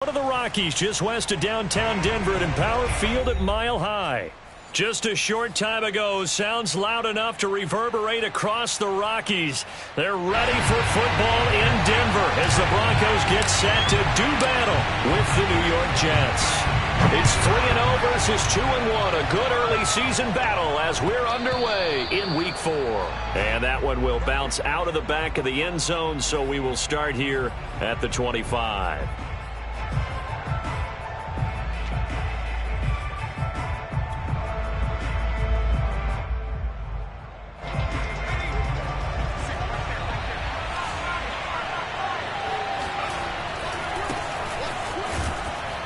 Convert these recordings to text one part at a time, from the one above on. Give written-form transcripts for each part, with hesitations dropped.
One of the Rockies just west of downtown Denver at Empower Field at Mile High. Just a short time ago, sounds loud enough to reverberate across the Rockies. They're ready for football in Denver as the Broncos get set to do battle with the New York Jets. It's 3-0 versus 2-1, a good early season battle as we're underway in Week 4. And that one will bounce out of the back of the end zone, so we will start here at the 25.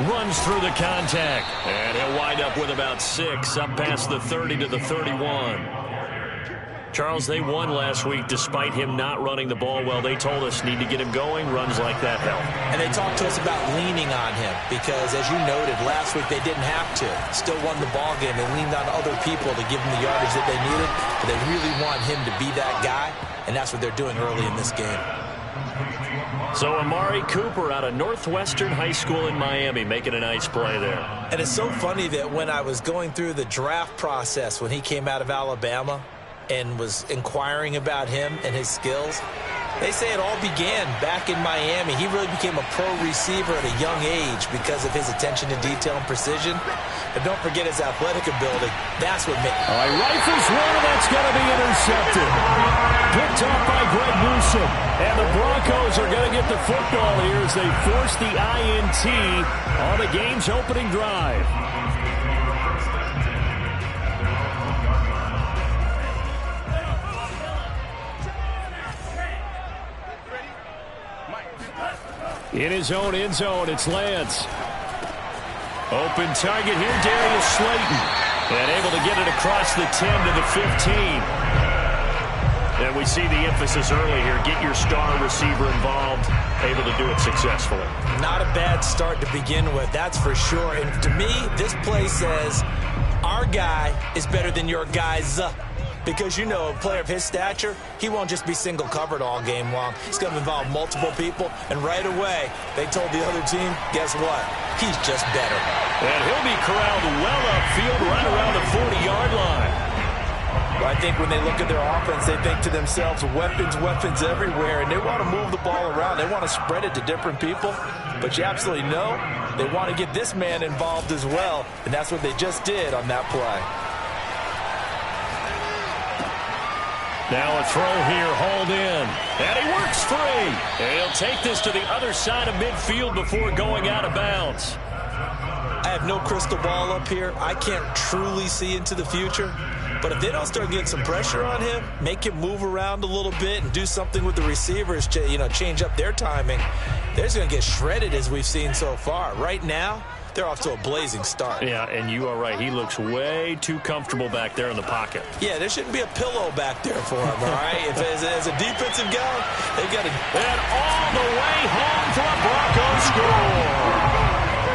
Runs through the contact, and he'll wind up with about 6, up past the 30 to the 31. Charles, they won last week despite him not running the ball well. They told us need to get him going. Runs like that help. And they talked to us about leaning on him because, as you noted, last week they didn't have to. Still won the ball game. They leaned on other people to give them the yardage that they needed, but they really want him to be that guy, and that's what they're doing early in this game. So Amari Cooper out of Northwestern High School in Miami making a nice play there. And it's so funny that when I was going through the draft process when he came out of Alabama and was inquiring about him and his skills, they say it all began back in Miami. He really became a pro receiver at a young age because of his attention to detail and precision. But don't forget his athletic ability. That's what made... All right, rifles one, and that's going to be intercepted. Picked off by Greg Newsome. And the Broncos are going to get the football here as they force the INT on the game's opening drive. In his own end zone, it's Lance. Open target here, Darius Slayton. And able to get it across the 10 to the 15. And we see the emphasis early here. Get your star receiver involved. Able to do it successfully. Not a bad start to begin with, that's for sure. And to me, this play says our guy is better than your guys. Because, you know, a player of his stature, he won't just be single covered all game long. He's going to involve multiple people. And right away, they told the other team, guess what? He's just better. And he'll be corralled well upfield right around the 40-yard line. Well, I think when they look at their offense, they think to themselves, weapons everywhere. And they want to move the ball around. They want to spread it to different people. But you absolutely know they want to get this man involved as well. And that's what they just did on that play. Now a throw here, hauled in. And he works free. And he'll take this to the other side of midfield before going out of bounds. I have no crystal ball up here. I can't truly see into the future. But if they don't start getting some pressure on him, make him move around a little bit and do something with the receivers, you know, change up their timing, they're just going to get shredded as we've seen so far. Right now, they're off to a blazing start. Yeah, and you are right. He looks way too comfortable back there in the pocket. Yeah, there shouldn't be a pillow back there for him, all right? If as a defensive guy, they've got to... And all the way home for a Broncos score.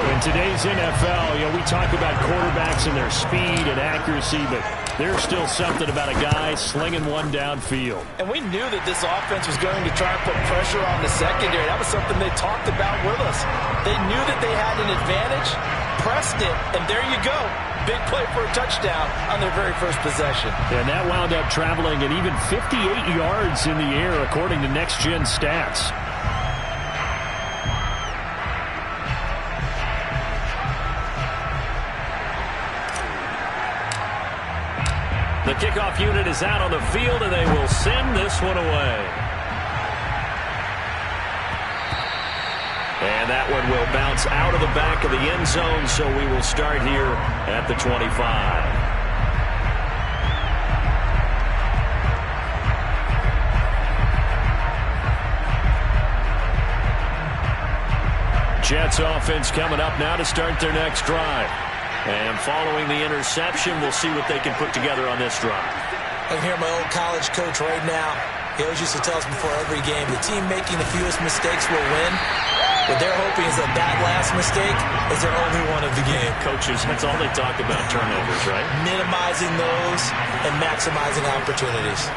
In today's NFL, you know, we talk about quarterbacks and their speed and accuracy, but there's still something about a guy slinging one downfield. And we knew that this offense was going to try and put pressure on the secondary. That was something they talked about with us. They knew that they had an advantage, pressed it, and there you go. Big play for a touchdown on their very first possession. And that wound up traveling at even 58 yards in the air, according to Next Gen Stats. The kickoff unit is out on the field, and they will send this one away. And that one will bounce out of the back of the end zone, so we will start here at the 25. Jets offense coming up now to start their next drive. And following the interception, we'll see what they can put together on this drive. I can hear my old college coach right now. He always used to tell us before every game, the team making the fewest mistakes will win. What they're hoping is that that last mistake is their only one of the game. Coaches, that's all they talk about, turnovers, right? Minimizing those and maximizing opportunities.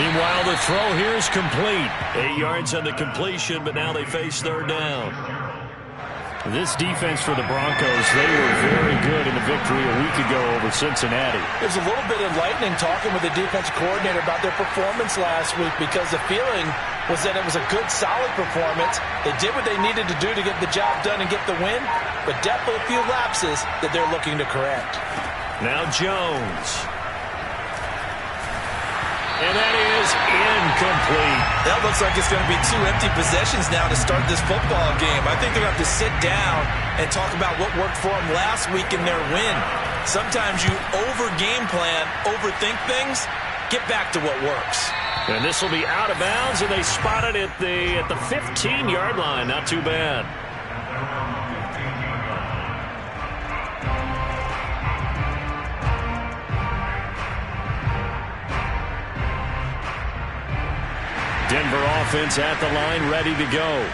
Meanwhile, the throw here is complete. 8 yards on the completion, but now they face third down. This defense for the Broncos, they were very good in the victory a week ago over Cincinnati. It was a little bit enlightening talking with the defensive coordinator about their performance last week, because the feeling was that it was a good, solid performance. They did what they needed to do to get the job done and get the win, but definitely a few lapses that they're looking to correct. Now Jones. And that is incomplete. That looks like it's going to be 2 empty possessions now to start this football game. I think they're going to have to sit down and talk about what worked for them last week in their win. Sometimes you over-game plan, overthink things, get back to what works. And this will be out of bounds, and they spot it at the 15-yard line. Not too bad. Denver offense at the line, ready to go.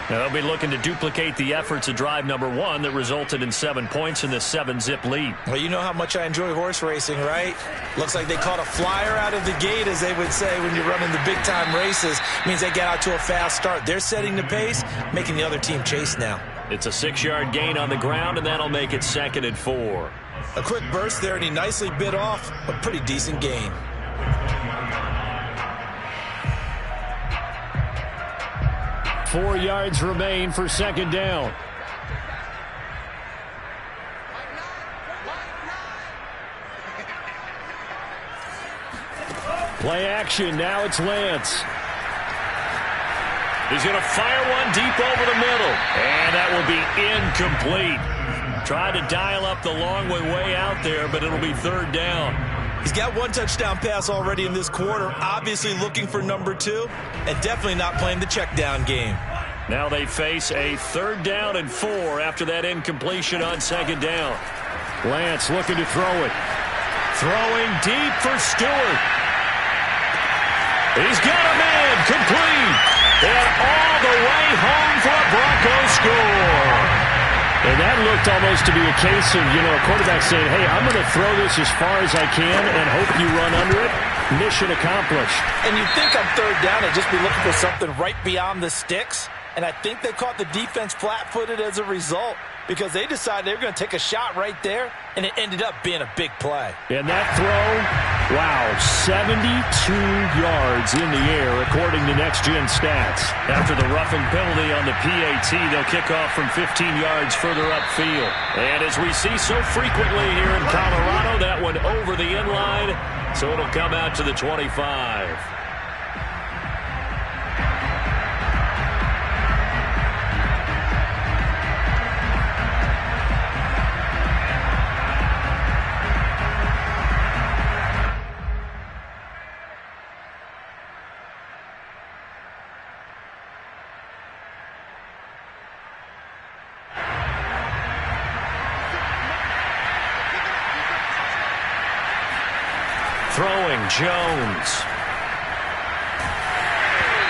Now they'll be looking to duplicate the efforts of drive number 1 that resulted in 7 points in the 7-zip lead. Well, you know how much I enjoy horse racing, right? Looks like they caught a flyer out of the gate, as they would say when you're running the big-time races. Means they get out to a fast start. They're setting the pace, making the other team chase now. It's a 6-yard gain on the ground, and that'll make it 2nd and 4. A quick burst there, and he nicely bit off a pretty decent gain. Four yards remain for second down. Play action. Now it's Lance. He's going to fire one deep over the middle. And that will be incomplete. Tried to dial up the long way out there, but it'll be third down. He's got 1 touchdown pass already in this quarter, obviously looking for number 2, and definitely not playing the check down game. Now they face a 3rd down and 4 after that incompletion on 2nd down. Lance looking to throw it. Throwing deep for Stewart. He's got a man, complete. And all the way home for a Broncos score. And that looked almost to be a case of, a quarterback saying, hey, I'm going to throw this as far as I can and hope you run under it. Mission accomplished. And you'd think on 3rd down they'd just be looking for something right beyond the sticks. And I think they caught the defense flat-footed as a result, because they decided they were going to take a shot right there, and it ended up being a big play. And that throw, wow, 72 yards in the air, according to Next Gen Stats. After the roughing penalty on the PAT, they'll kick off from 15 yards further upfield. And as we see so frequently here in Colorado, that one over the inline, so it'll come out to the 25. Throwing, Jones.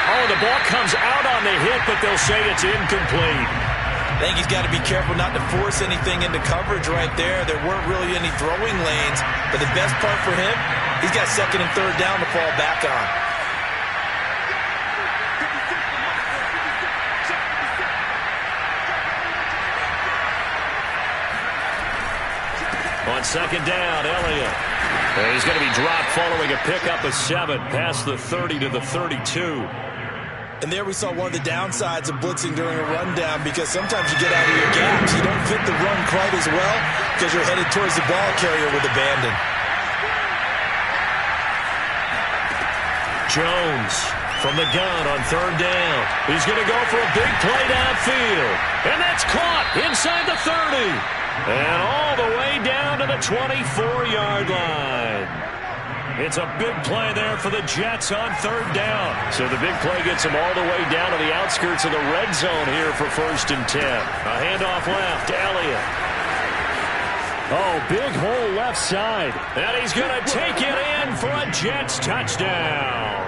Oh, the ball comes out on the hit, but they'll say it's incomplete. I think he's got to be careful not to force anything into coverage right there. There weren't really any throwing lanes, but the best part for him, he's got 2nd and 3rd down to fall back on. On 2nd down, Elliott. He's going to be dropped following a pickup of 7 past the 30 to the 32. And there we saw one of the downsides of blitzing during a rundown, because sometimes you get out of your gaps. You don't fit the run quite as well because you're headed towards the ball carrier with abandon. Jones from the gun on 3rd down. He's going to go for a big play downfield. And that's caught inside the 30. And all the way down to the 24-yard line. It's a big play there for the Jets on 3rd down. So the big play gets them all the way down to the outskirts of the red zone here for 1st and 10. A handoff left, Elliott. Oh, big hole left side. And he's going to take it in for a Jets touchdown.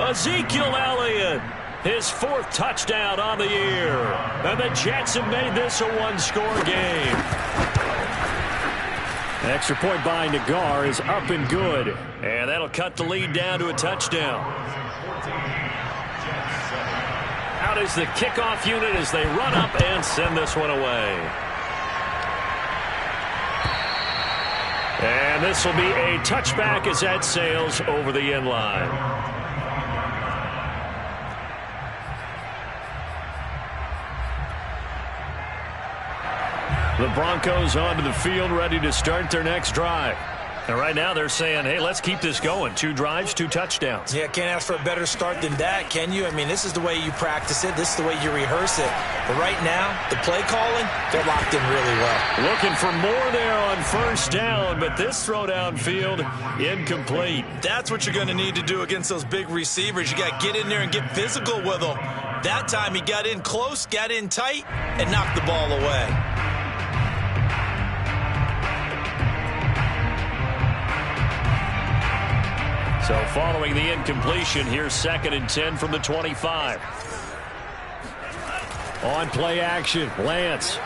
Ezekiel Elliott, his 4th touchdown on the year. And the Jets have made this a 1-score game. Extra point by Nagar is up and good. And that'll cut the lead down to a touchdown. Out is the kickoff unit as they run up and send this one away. And this will be a touchback as that sails over the end line. The Broncos onto the field, ready to start their next drive. And right now they're saying, hey, let's keep this going. 2 drives, 2 touchdowns. Yeah, can't ask for a better start than that, can you? I mean, this is the way you practice it. This is the way you rehearse it. But right now, the play calling, they're locked in really well. Looking for more there on first down, but this throw downfield, incomplete. That's what you're going to need to do against those big receivers. You got to get in there and get physical with them. That time he got in close, got in tight, and knocked the ball away. So following the incompletion, here's 2nd and 10 from the 25. On play action, Lance.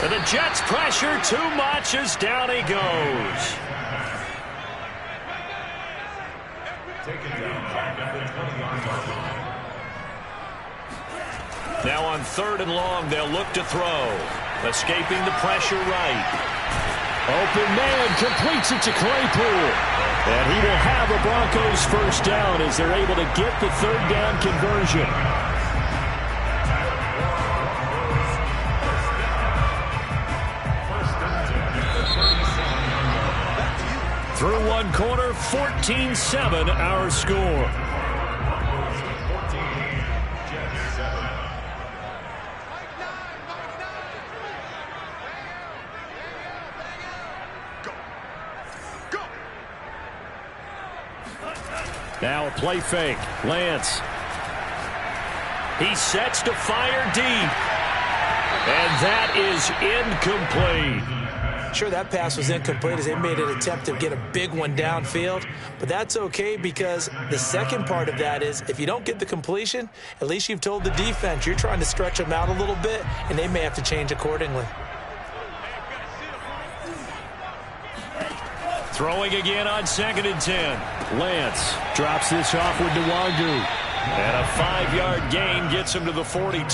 And the Jets pressure too much as down he goes. Now on 3rd and long, they'll look to throw. Escaping the pressure right. Open man completes it to Claypool. And he will have a Broncos first down as they're able to get the 3rd down conversion. Through 1 quarter, 14-7 our score. Now a play fake. Lance. He sets to fire deep. And that is incomplete. Sure, that pass was incomplete as they made an attempt to get a big one downfield. But that's okay because the second part of that is if you don't get the completion, at least you've told the defense you're trying to stretch them out a little bit, and they may have to change accordingly. Throwing again on 2nd and 10. Lance drops this off with Nwangu. And a 5-yard gain gets him to the 42.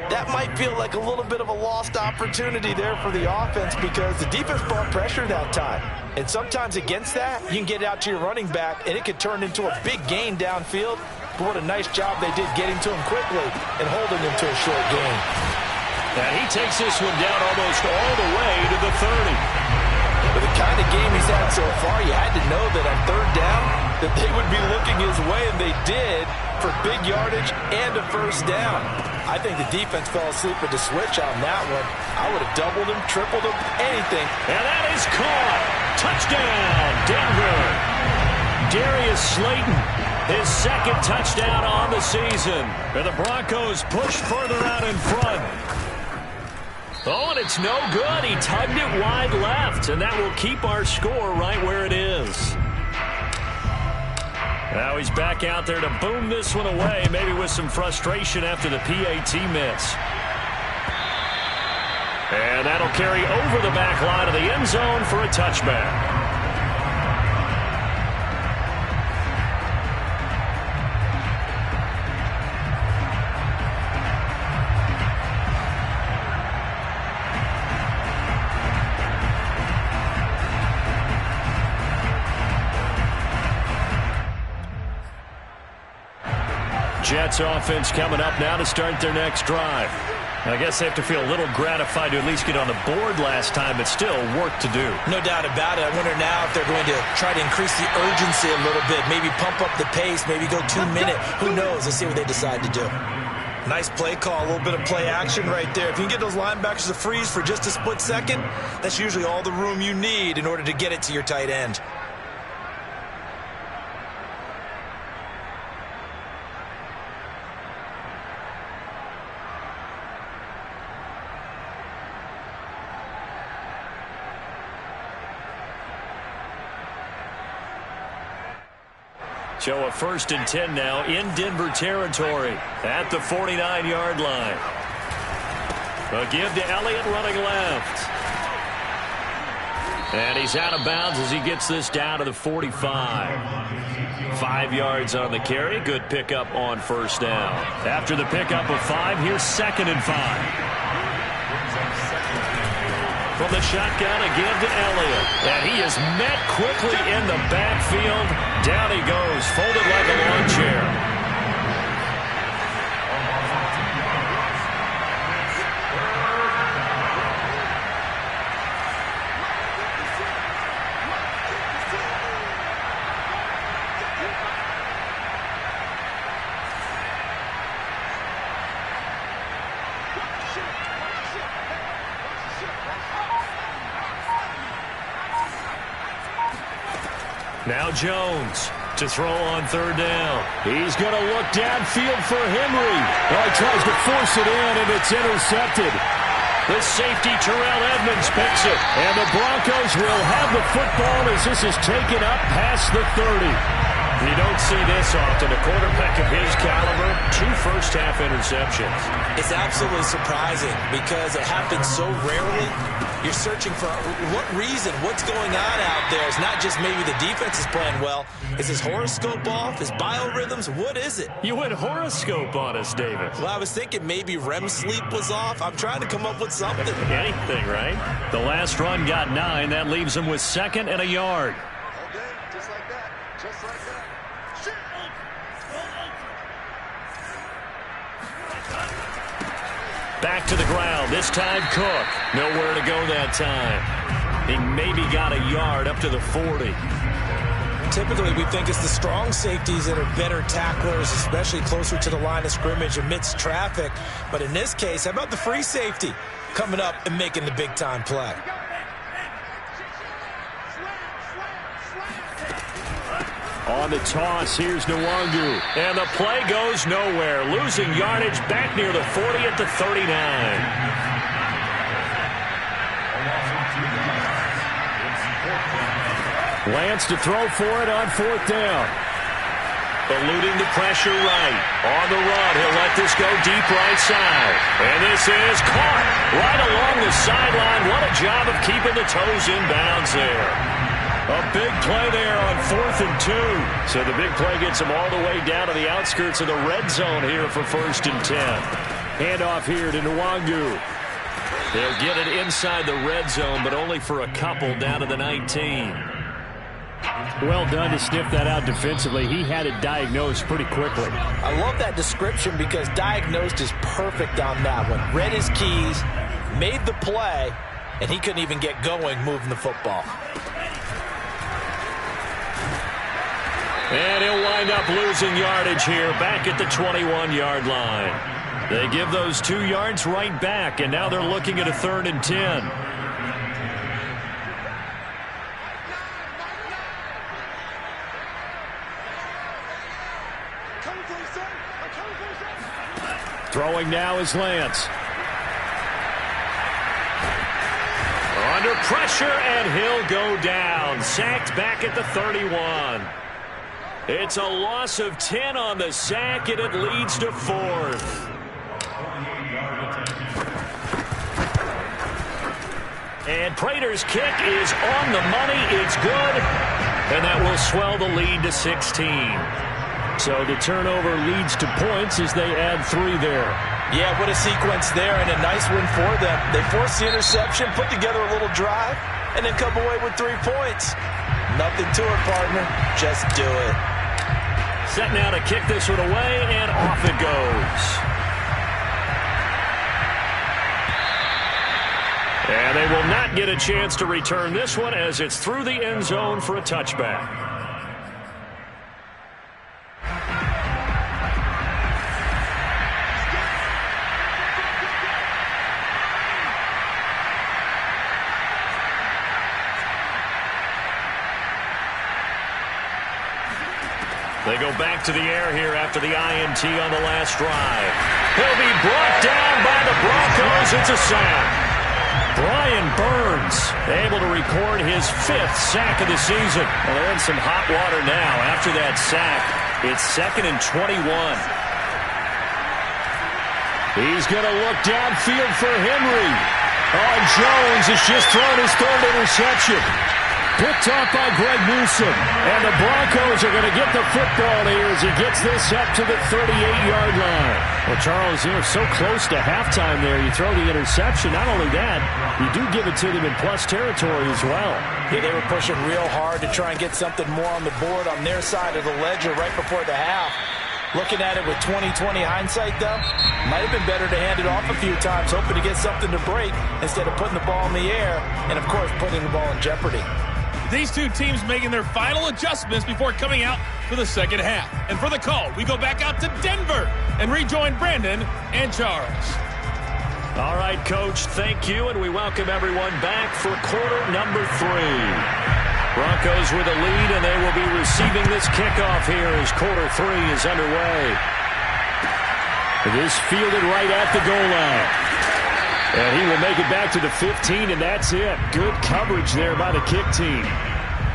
That might feel like a little bit of a lost opportunity there for the offense because the defense brought pressure that time. And sometimes against that, you can get out to your running back, and it could turn into a big gain downfield. But what a nice job they did getting to him quickly and holding him to a short gain. And he takes this one down almost all the way to the 30. With the kind of game he's had so far, you had to know that on 3rd down that they would be looking his way, and they did for big yardage and a first down. I think the defense fell asleep with the switch on that one. I would have doubled him, tripled him, anything. And that is caught. Touchdown, Denver. Darius Slayton, his 2nd touchdown on the season. And the Broncos push further out in front. Oh, and it's no good. He tugged it wide left, and that will keep our score right where it is. Now he's back out there to boom this one away, maybe with some frustration after the PAT miss. And that'll carry over the back line of the end zone for a touchback. Jets offense coming up now to start their next drive. I guess they have to feel a little gratified to at least get on the board last time, but still work to do. No doubt about it. I wonder now if they're going to try to increase the urgency a little bit, maybe pump up the pace, maybe go 2-minute. Who knows? Let's see what they decide to do. Nice play call, a little bit of play action right there. If you can get those linebackers to freeze for just a split second, that's usually all the room you need in order to get it to your tight end. So a 1st and 10 now in Denver territory at the 49-yard line. A give to Elliott running left. And he's out of bounds as he gets this down to the 45. 5 yards on the carry. Good pickup on first down. After the pickup of 5, here's 2nd and 5. From the shotgun again to Elliott. And he is met quickly in the backfield. Down he goes, folded like a lawn chair. Now Jones to throw on 3rd down. He's going to look downfield for Henry. Oh, he tries to force it in, and it's intercepted. The safety, Terrell Edmunds, picks it. And the Broncos will have the football as this is taken up past the 30. You don't see this often. A quarterback of his caliber, 2 first-half interceptions. It's absolutely surprising because it happens so rarely. You're searching for what reason, what's going on out there. It's not just maybe the defense is playing well. Is his horoscope off? His biorhythms? What is it? You went horoscope on us, David. Well, I was thinking maybe REM sleep was off. I'm trying to come up with something. Anything, right? The last run got 9. That leaves him with 2nd and a yard. Okay, just like that. Just like that. Back to the ground. This time Cook. Nowhere to go that time. He maybe got a yard up to the 40. Typically, we think it's the strong safeties that are better tacklers, especially closer to the line of scrimmage amidst traffic. But in this case, how about the free safety coming up and making the big-time play? On the toss, here's Nwangu. And the play goes nowhere. Losing yardage back near the 40 at the 39. Lance to throw for it on 4th down. Eluding the pressure right. On the run, he'll let this go deep right side. And this is caught right along the sideline. What a job of keeping the toes in bounds there. A big play there on 4th and 2. So the big play gets him all the way down to the outskirts of the red zone here for 1st and 10. Handoff here to Nwangu. They'll get it inside the red zone, but only for a couple down to the 19. Well done to sniff that out defensively. He had it diagnosed pretty quickly. I love that description because diagnosed is perfect on that one. Read his keys, made the play, and he couldn't even get going moving the football. And he'll wind up losing yardage here back at the 21-yard line. They give those 2 yards right back, and now they're looking at a 3rd and 10. Throwing now is Lance. Under pressure, and he'll go down. Sacked back at the 31. It's a loss of 10 on the sack, and it leads to 4th. And Prater's kick is on the money. It's good, and that will swell the lead to 16. So the turnover leads to points as they add 3 there. Yeah, what a sequence there, and a nice win for them. They forced the interception, put together a little drive, and then come away with 3 points. Nothing to it, partner. Just do it. Set now to kick this one away, and off it goes. And they will not get a chance to return this one as it's through the end zone for a touchback. They go back to the air here after the INT on the last drive. He'll be brought down by the Broncos. It's a sack. Brian Burns able to record his 5th sack of the season. Well, they're in some hot water now. After that sack, it's 2nd and 21. He's going to look downfield for Henry. Oh, and Jones has just thrown his third interception. Picked off by Greg Newsome. And the Broncos are going to get the football here as he gets this up to the 38-yard line. Well, Charles, you're so close to halftime there. You throw the interception. Not only that, you do give it to them in plus territory as well. Yeah, they were pushing real hard to try and get something more on the board on their side of the ledger right before the half. Looking at it with 20/20 hindsight, though, might have been better to hand it off a few times, hoping to get something to break instead of putting the ball in the air and, of course, putting the ball in jeopardy. These two teams making their final adjustments before coming out for the second half. And for the call, we go back out to Denver and rejoin Brandon and Charles. All right, Coach, thank you, and we welcome everyone back for quarter number 3. Broncos with a lead, and they will be receiving this kickoff here as quarter 3 is underway. This fielded right at the goal line. And he will make it back to the 15, and that's it. Good coverage there by the kick team.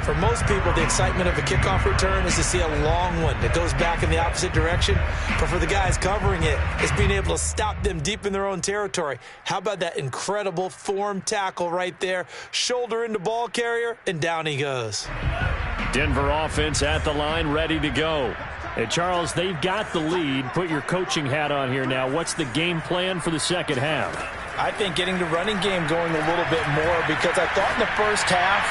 For most people, the excitement of a kickoff return is to see a long one that goes back in the opposite direction. But for the guys covering it, it's being able to stop them deep in their own territory. How about that incredible form tackle right there? Shoulder into ball carrier, and down he goes. Denver offense at the line, ready to go. Hey, Charles, they've got the lead. Put your coaching hat on here now. What's the game plan for the second half? I think getting the running game going a little bit more, because I thought in the first half,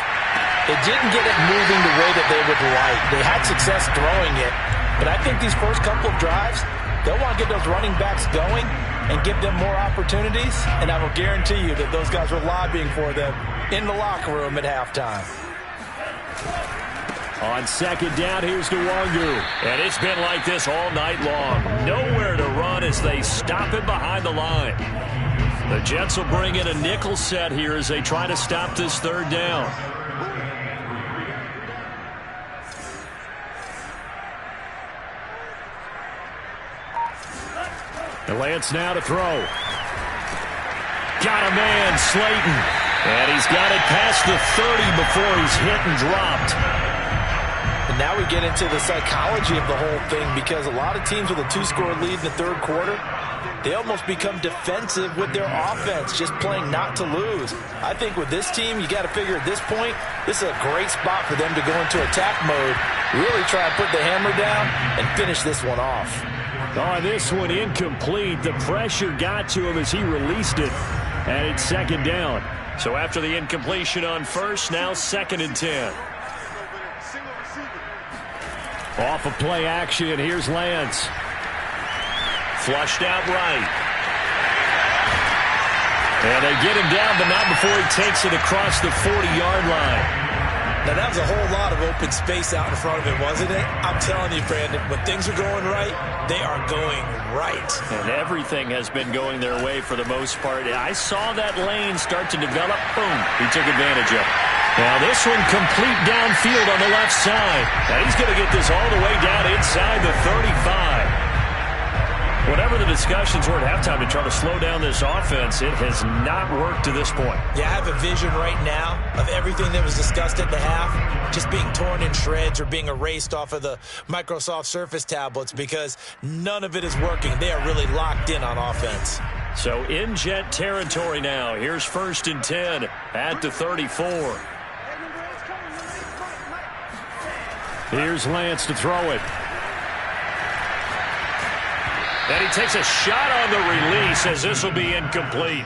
it didn't get it moving the way that they would like. They had success throwing it, but I think these first couple of drives, they'll want to get those running backs going and give them more opportunities, and I will guarantee you that those guys were lobbying for them in the locker room at halftime. On second down, here's Nwangu. And it's been like this all night long. Nowhere to run as they stop it behind the line. The Jets will bring in a nickel set here as they try to stop this third down. And Lance now to throw. Got a man, Slayton. And he's got it past the 30 before he's hit and dropped. And now we get into the psychology of the whole thing, because a lot of teams with a 2-score lead in the third quarter, they almost become defensive with their offense, just playing not to lose. I think with this team, you got to figure at this point, this is a great spot for them to go into attack mode, really try and put the hammer down and finish this one off. On this one, incomplete. The pressure got to him as he released it. And it's second down. So after the incompletion on first, now 2nd and 10. Off of play action, here's Lance. Flushed out right. And they get him down, but not before he takes it across the 40-yard line. Now, that was a whole lot of open space out in front of him, wasn't it? I'm telling you, Brandon, when things are going right, they are going right. And everything has been going their way for the most part. I saw that lane start to develop. Boom. He took advantage of it. Now, this one complete downfield on the left side. Now, he's going to get this all the way down inside the 35. Whatever the discussions were at halftime to try to slow down this offense, it has not worked to this point. Yeah, I have a vision right now of everything that was discussed at the half just being torn in shreds or being erased off of the Microsoft Surface tablets, because none of it is working. They are really locked in on offense. So in Jet territory now. Here's 1st and 10 at the 34. Here's Lance to throw it. And he takes a shot on the release as this will be incomplete.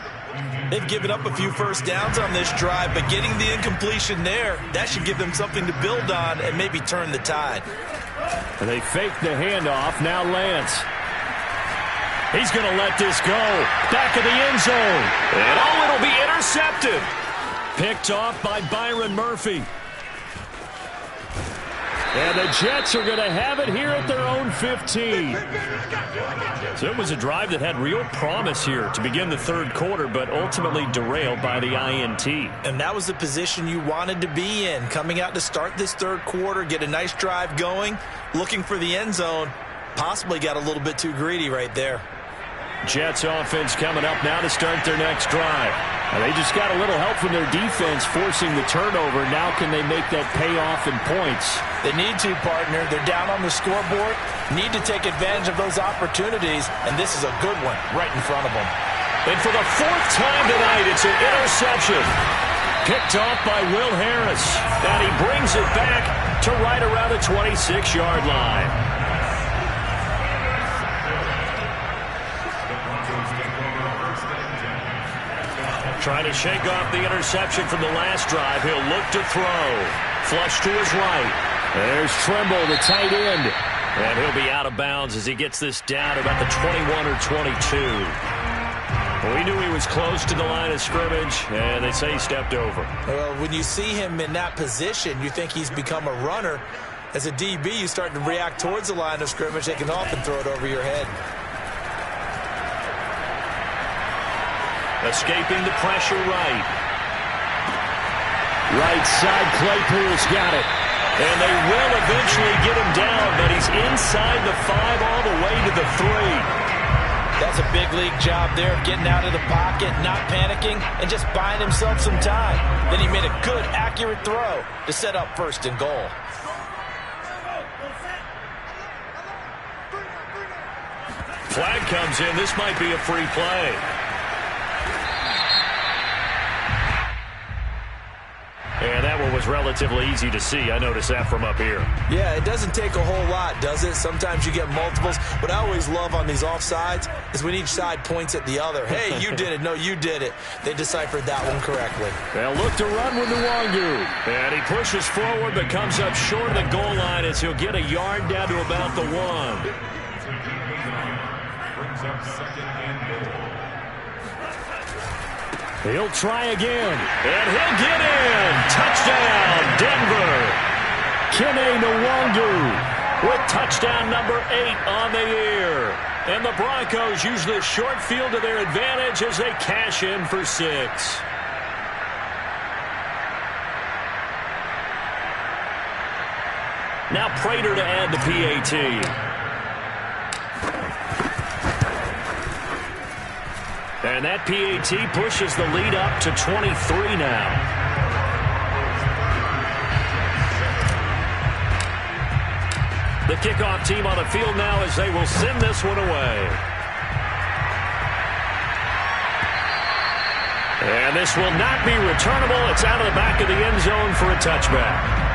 They've given up a few first downs on this drive, but getting the incompletion there, that should give them something to build on and maybe turn the tide. And they fake the handoff. Now Lance. He's going to let this go. Back of the end zone. And it'll be intercepted. Picked off by Byron Murphy. And the Jets are going to have it here at their own 15. So it was a drive that had real promise here to begin the third quarter, but ultimately derailed by the INT. And that was the position you wanted to be in, coming out to start this third quarter, get a nice drive going, looking for the end zone. Possibly got a little bit too greedy right there. Jets offense coming up now to start their next drive. Now they just got a little help from their defense forcing the turnover. Now can they make that payoff in points? They need to, partner. They're down on the scoreboard. Need to take advantage of those opportunities, and this is a good one right in front of them. And for the fourth time tonight, it's an interception. Picked off by Will Harris. And he brings it back to right around the 26-yard line. Trying to shake off the interception from the last drive. He'll look to throw. Flush to his right. There's Trimble, the tight end. And he'll be out of bounds as he gets this down about the 21 or 22. Well, we knew he was close to the line of scrimmage, and they say he stepped over. Well, when you see him in that position, you think he's become a runner. As a DB, you start to react towards the line of scrimmage. They can often throw it over your head. Escaping the pressure right. Right side, Claypool's got it. And they will eventually get him down, but he's inside the 5 all the way to the 3. That's a big league job there of getting out of the pocket, not panicking, and just buying himself some time. Then he made a good, accurate throw to set up first and goal. Flag comes in. This might be a free play. And that one was relatively easy to see. I noticed that from up here. Yeah, it doesn't take a whole lot, does it? Sometimes you get multiples. What I always love on these offsides is when each side points at the other. Hey, you did it. No, you did it. They deciphered that one correctly. They'll look to run with Nwangu. And he pushes forward but comes up short of the goal line as he'll get a yard down to about the 1. He'll try again. And he'll get in. Touchdown, Denver. Kene Nwangu with touchdown number 8 on the year. And the Broncos use the short field to their advantage as they cash in for 6. Now Prater to add the PAT. And that PAT pushes the lead up to 23 now. The kickoff team on the field now as they will send this one away. And this will not be returnable. It's out of the back of the end zone for a touchback.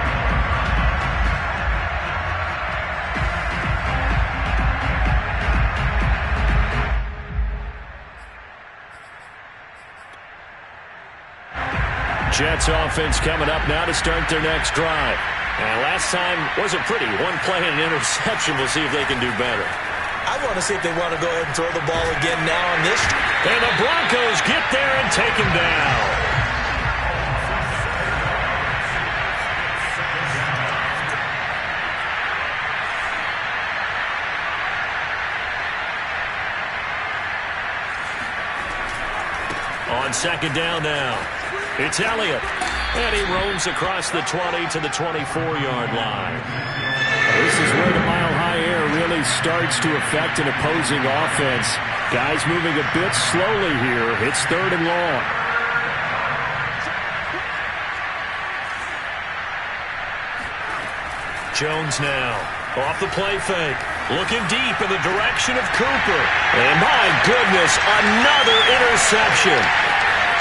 Jets offense coming up now to start their next drive. And last time wasn't pretty. One play and an interception. We'll see if they can do better. I want to see if they want to go ahead and throw the ball again now on this. And the Broncos get there and take him down. On second down now. It's Elliott, and he roams across the 20 to the 24-yard line. This is where the mile-high air really starts to affect an opposing offense. Guys moving a bit slowly here. It's 3rd and long. Jones now, off the play fake, looking deep in the direction of Cooper. And my goodness, another interception.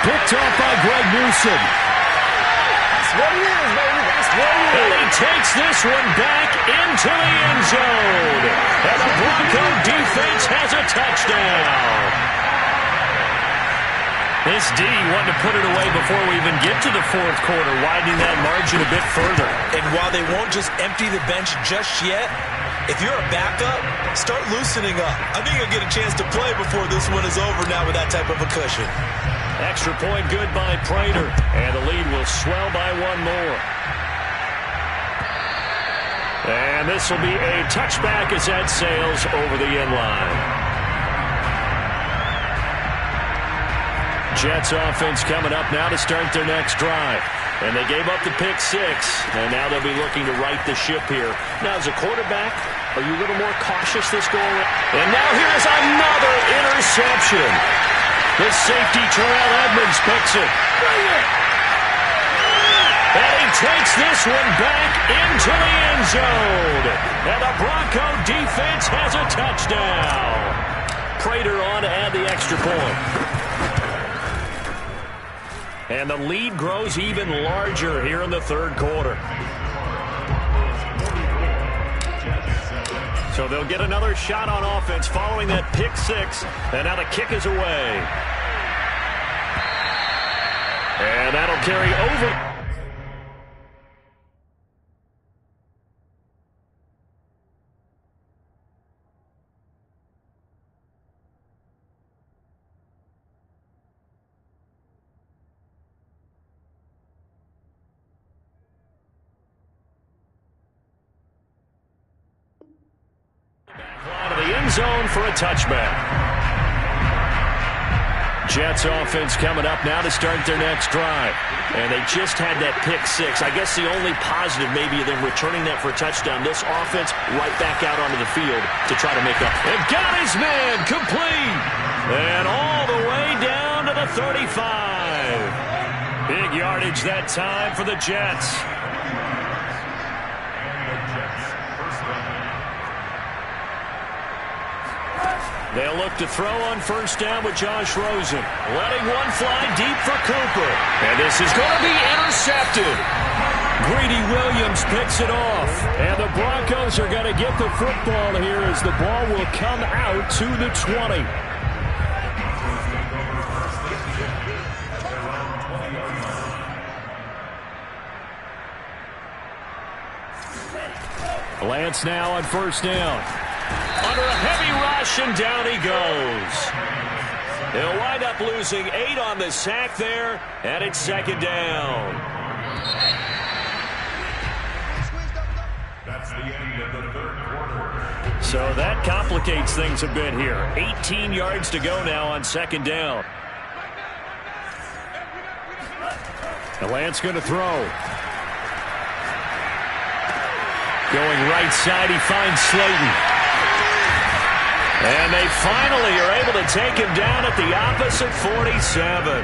Picked off by Greg Newsome. That's what he is, baby. That's what he is. And he takes this one back into the end zone. And the Bronco defense has a touchdown. This D wanted to put it away before we even get to the 4th quarter, widening that margin a bit further. And while they won't just empty the bench just yet, if you're a backup, start loosening up. I think you'll get a chance to play before this one is over now with that type of a cushion. Extra point good by Prater, and the lead will swell by 1 more. And this will be a touchback as that sails over the end line. Jets offense coming up now to start their next drive. And they gave up the pick 6, and now they'll be looking to right the ship here. Now, as a quarterback, are you a little more cautious this go around? And now here's another interception. The safety, Terrell Edmonds, picks it. And he takes this one back into the end zone. And the Bronco defense has a touchdown. Prater on to add the extra point. And the lead grows even larger here in the third quarter. So they'll get another shot on offense following that pick six. And now the kick is away. And that'll carry over. Zone for a touchback. Jets offense coming up now to start their next drive. And they just had that pick six. I guess the only positive maybe of them returning that for a touchdown. This offense right back out onto the field to try to make up. And got his man complete. And all the way down to the 35. Big yardage that time for the Jets. They'll look to throw on first down with Josh Rosen. Letting one fly deep for Cooper. And this is going to be intercepted. Greedy Williams picks it off. And the Broncos are going to get the football here as the ball will come out to the 20. Lance now on first down. Under a heavy rush, and down he goes. He'll wind up losing 8 on the sack there, and it's second down. That's the end of the third quarter. So that complicates things a bit here. 18 yards to go now on second down. And Lance going to throw. Going right side, he finds Slayton. And they finally are able to take him down at the opposite 47.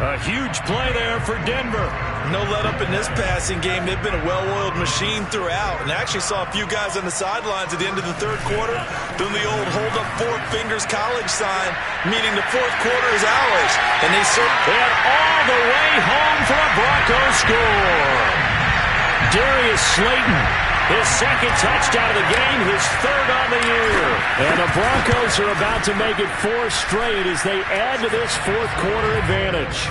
A huge play there for Denver. No let up in this passing game. They've been a well-oiled machine throughout. And I actually saw a few guys on the sidelines at the end of the third quarter doing the old hold up 4 fingers college sign, meaning the fourth quarter is ours. And they and all the way home for a Broncos score. Darius Slayton. His second touchdown of the game, his third on the year. And the Broncos are about to make it 4 straight as they add to this fourth quarter advantage.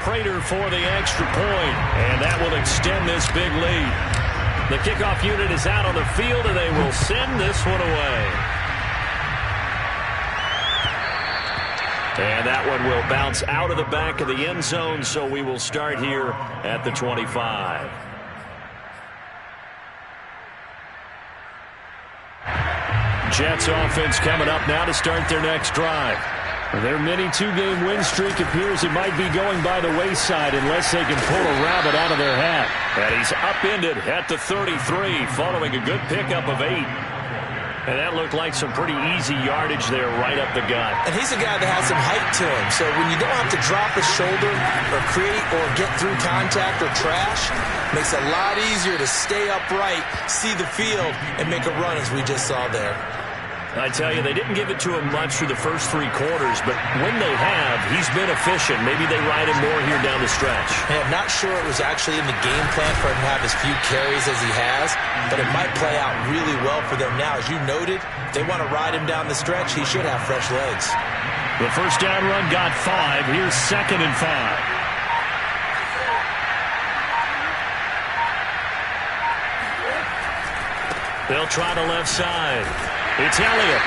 Prater for the extra point, and that will extend this big lead. The kickoff unit is out on the field, and they will send this one away. And that one will bounce out of the back of the end zone, so we will start here at the 25. Jets offense coming up now to start their next drive. Their mini 2-game win streak appears it might be going by the wayside unless they can pull a rabbit out of their hat. And he's upended at the 33 following a good pickup of 8. And that looked like some pretty easy yardage there right up the gut. And he's a guy that has some height to him. So when you don't have to drop a shoulder or create or get through contact or trash, it makes it a lot easier to stay upright, see the field, and make a run as we just saw there. I tell you, they didn't give it to him much through the first 3 quarters, but when they have, he's been efficient. Maybe they ride him more here down the stretch. Hey, I'm not sure it was actually in the game plan for him to have as few carries as he has, but it might play out really well for them now. As you noted, if they want to ride him down the stretch, he should have fresh legs. The first down run got 5. Here's 2nd and 5. They'll try the left side. It's Elliott.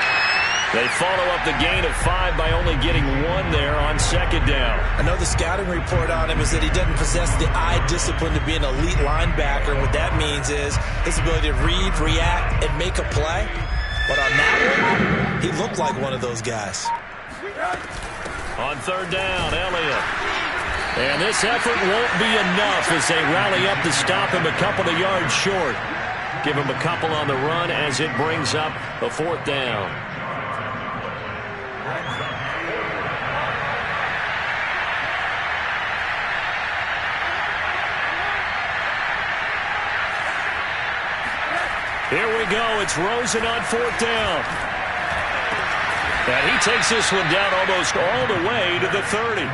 They follow up the gain of 5 by only getting 1 there on second down. I know the scouting report on him is that he doesn't possess the eye discipline to be an elite linebacker. What that means is his ability to read, react, and make a play. But on that one, he looked like one of those guys. On third down, Elliott. And this effort won't be enough as they rally up to stop him a couple of yards short. Give him a couple on the run as it brings up a 4th down. Here we go. It's Rosen on 4th down. And he takes this one down almost all the way to the 30.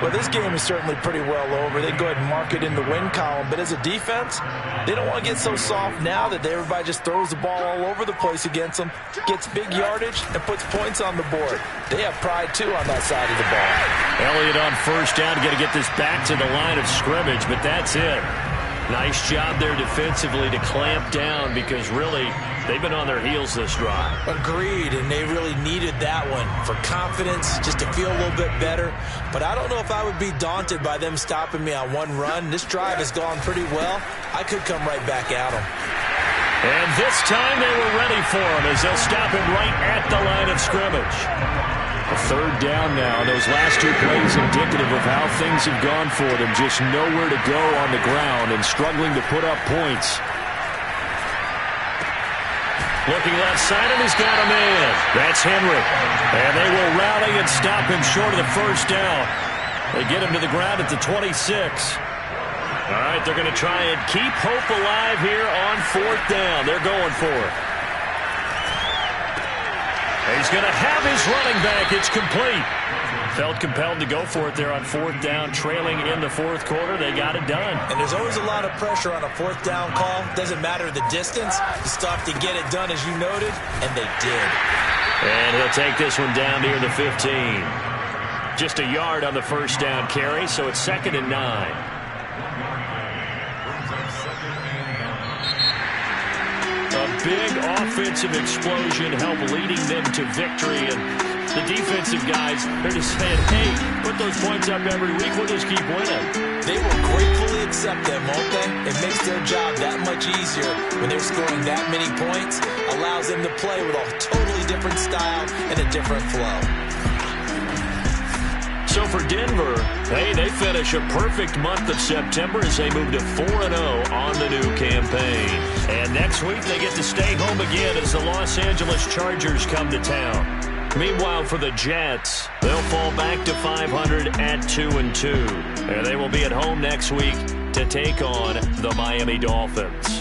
Well, this game is certainly pretty well over. They can go ahead and mark it in the win column. But as a defense, they don't want to get so soft now that everybody just throws the ball all over the place against them, gets big yardage, and puts points on the board. They have pride, too, on that side of the ball. Elliott on first down, got to get this back to the line of scrimmage, but that's it. Nice job there defensively to clamp down because really they've been on their heels this drive. Agreed, and they really needed that one for confidence, just to feel a little bit better. But I don't know if I would be daunted by them stopping me on one run. This drive has gone pretty well. I could come right back at them. And this time they were ready for him as they'll stop him right at the line of scrimmage. A third down now. Those last two plays indicative of how things have gone for them. Just nowhere to go on the ground and struggling to put up points. Looking left side, and he's got him in. That's Henry. And they will rally and stop him short of the first down. They get him to the ground at the 26. All right, they're going to try and keep hope alive here on fourth down. They're going for it. He's going to have his running back. It's complete. Felt compelled to go for it there on fourth down, trailing in the fourth quarter. They got it done. And there's always a lot of pressure on a fourth down call. Doesn't matter the distance. You still have to get it done, as you noted, and they did. And he'll take this one down near the 15. Just a yard on the first down carry, so it's 2nd and 9. A big offensive explosion helped leading them to victory, and the defensive guys, they're just saying, hey, put those points up every week, we'll just keep winning. They will gratefully accept them, won't they? It makes their job that much easier when they're scoring that many points. Allows them to play with a totally different style and a different flow. So for Denver, hey, they finish a perfect month of September as they move to 4-0 on the new campaign. And next week they get to stay home again as the Los Angeles Chargers come to town. Meanwhile, for the Jets, they'll fall back to 500 at 2-2. And they will be at home next week to take on the Miami Dolphins.